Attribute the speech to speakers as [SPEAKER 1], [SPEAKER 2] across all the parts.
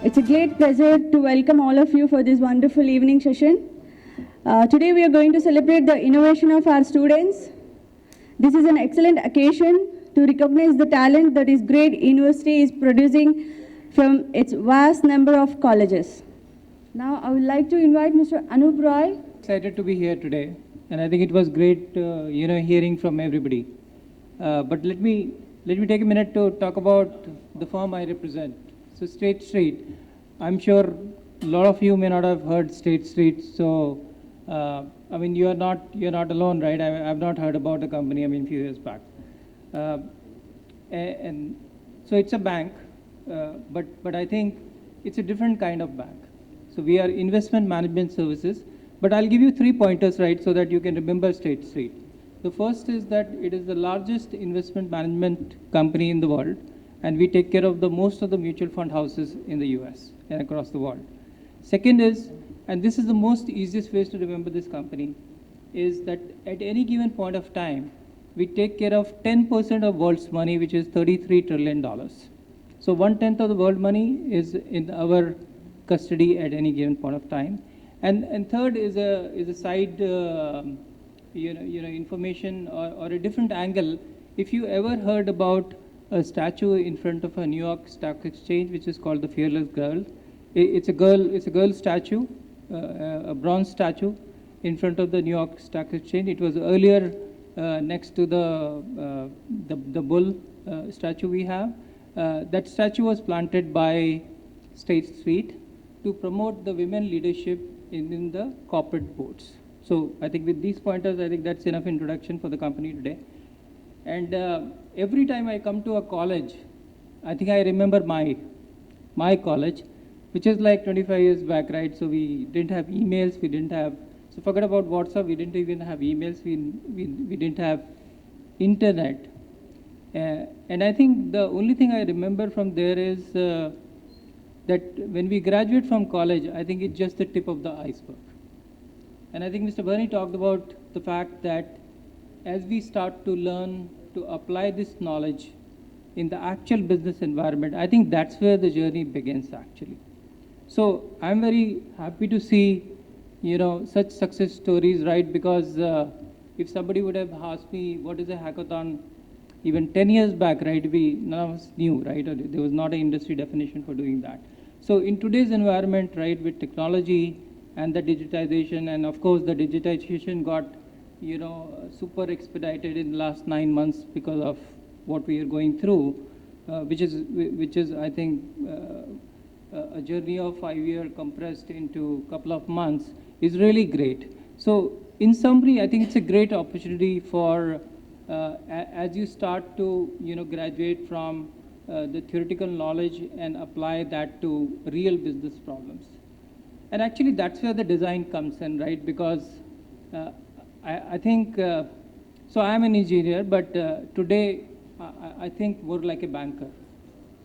[SPEAKER 1] It's a great pleasure to welcome all of you for this wonderful evening session. Today we are going to celebrate the innovation of our students. This is an excellent occasion to recognize the talent that this great university is producing from its vast number of colleges. Now I would like to invite Mr. Anoop Rai.
[SPEAKER 2] Excited to be here today, and I think it was great, hearing from everybody. But let me take a minute to talk about the firm I represent. So State Street, I'm sure a lot of you may not have heard State Street. So you're not alone, right? I've not heard about the company. A few years back, and so it's a bank, but I think it's a different kind of bank. So we are investment management services, but I'll give you 3 pointers, right, so that you can remember State Street. The first is that it is the largest investment management company in the world, and we take care of most of the mutual fund houses in the US and across the world. Second is, and this is the most easiest way to remember this company, is that at any given point of time, we take care of 10% of world's money, which is $33 trillion. So 1/10 of the world money is in our custody at any given point of time. And third is a side information or a different angle. If you ever heard about a statue in front of a New York Stock Exchange, which is called the Fearless Girl. It's a girl statue, a bronze statue in front of the New York Stock Exchange. It was earlier next to the bull statue we have. That statue was planted by State Street to promote the women leadership in the corporate boards. So I think with these pointers, I think that's enough introduction for the company today. And every time I come to a college, I think I remember my college, which is like 25 years back, right? So we didn't have emails, so forget about WhatsApp, we didn't even have emails, we didn't have internet. And I think the only thing I remember from there is that when we graduate from college, I think it's just the tip of the iceberg. And I think Mr. Bernie talked about the fact that as we start to learn to apply this knowledge in the actual business environment, I think that's where the journey begins actually. So I'm very happy to see, such success stories, right? Because if somebody would have asked me what is a hackathon even 10 years back, right, none of us knew, right? Or there was not an industry definition for doing that. So in today's environment, right, with technology and the digitization, and of course the digitization got super expedited in the last 9 months because of what we are going through, which is I think a journey of 5 years compressed into a couple of months is really great. So in summary, I think it's a great opportunity for as you start to graduate from the theoretical knowledge and apply that to real business problems. And actually that's where the design comes in, right? Because I think, so I'm an engineer, but today I think more like a banker.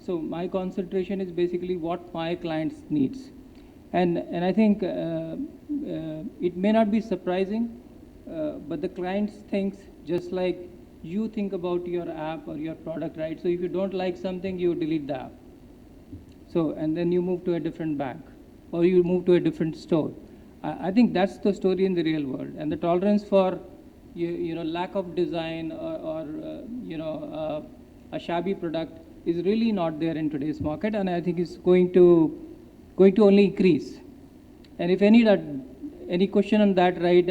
[SPEAKER 2] So my concentration is basically what my clients needs. And I think it may not be surprising, but the clients thinks just like you think about your app or your product, right? So if you don't like something, you delete the app. So, and then you move to a different bank or you move to a different store. I think that's the story in the real world, and the tolerance for lack of design or a shabby product is really not there in today's market, and I think it's going to only increase. And if any question on that, right?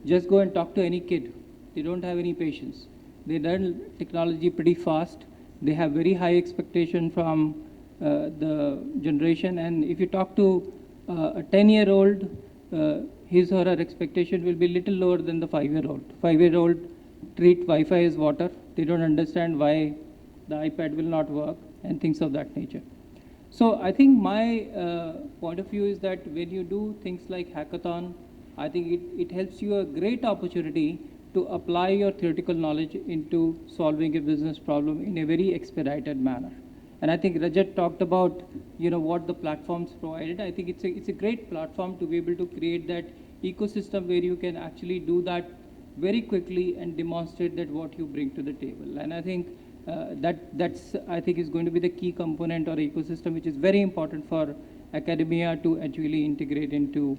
[SPEAKER 2] Just go and talk to any kid. They don't have any patience. They learn technology pretty fast. They have very high expectation from the generation, and if you talk to a 10-year-old, his or her expectation will be little lower than the 5-year-old. 5-year-old treat Wi-Fi as water. They don't understand why the iPad will not work and things of that nature. So I think my point of view is that when you do things like hackathon, I think it helps you a great opportunity to apply your theoretical knowledge into solving a business problem in a very expedited manner. And I think Rajat talked about what the platforms provided. I think it's a great platform to be able to create that ecosystem where you can actually do that very quickly and demonstrate that what you bring to the table. And I think That's I think is going to be the key component or ecosystem which is very important for academia to actually integrate into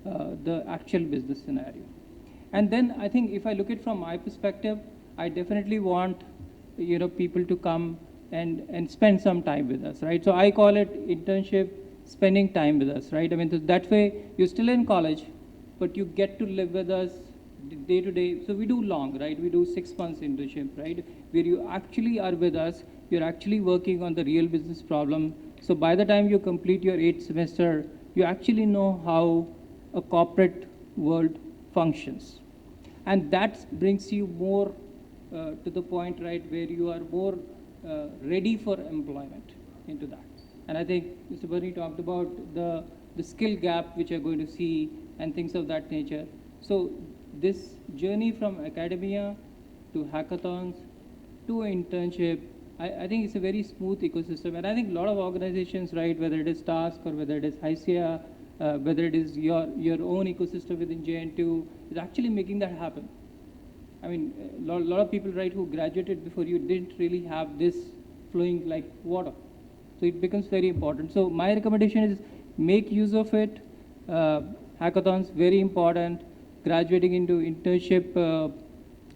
[SPEAKER 2] the actual business scenario. And then I think if I look at from my perspective, I definitely want people to come and spend some time with us, right? So I call it internship, spending time with us, right? I mean, so that way you're still in college, but you get to live with us day to day. So we do long, right? We do 6 months internship, right? Where you actually are with us, you're actually working on the real business problem. So by the time you complete your 8th semester, you actually know how a corporate world functions. And that brings you more to the point, right, where you are more ready for employment into that. And I think Mr. Bernie talked about the skill gap which you're going to see and things of that nature. So this journey from academia to hackathons to internship, I think it's a very smooth ecosystem. And I think a lot of organizations, right, whether it is Task or whether it is HICIA, whether it is your own ecosystem within JNTUH, is actually making that happen. I mean, a lot of people, right, who graduated before you didn't really have this flowing like water. So it becomes very important. So my recommendation is make use of it. Hackathons, very important. Graduating into internship,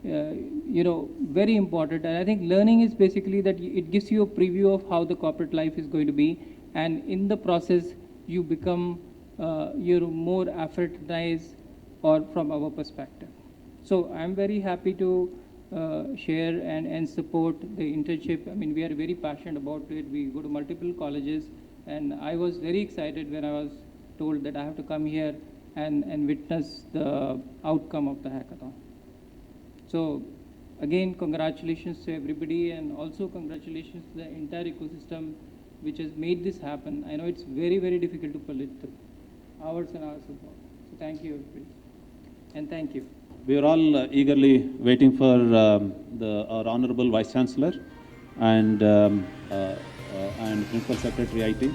[SPEAKER 2] very important. And I think learning is basically that it gives you a preview of how the corporate life is going to be. And in the process, you become more Africanized or from our perspective. So I'm very happy to share and support the internship. I mean, we are very passionate about it. We go to multiple colleges, and I was very excited when I was told that I have to come here and witness the outcome of the hackathon. So again, congratulations to everybody, and also congratulations to the entire ecosystem which has made this happen. I know it's very, very difficult to pull it through. Hours and hours of work. So thank you, everybody. And thank you.
[SPEAKER 3] We are all eagerly waiting for our Honorable Vice Chancellor and Principal Secretary IT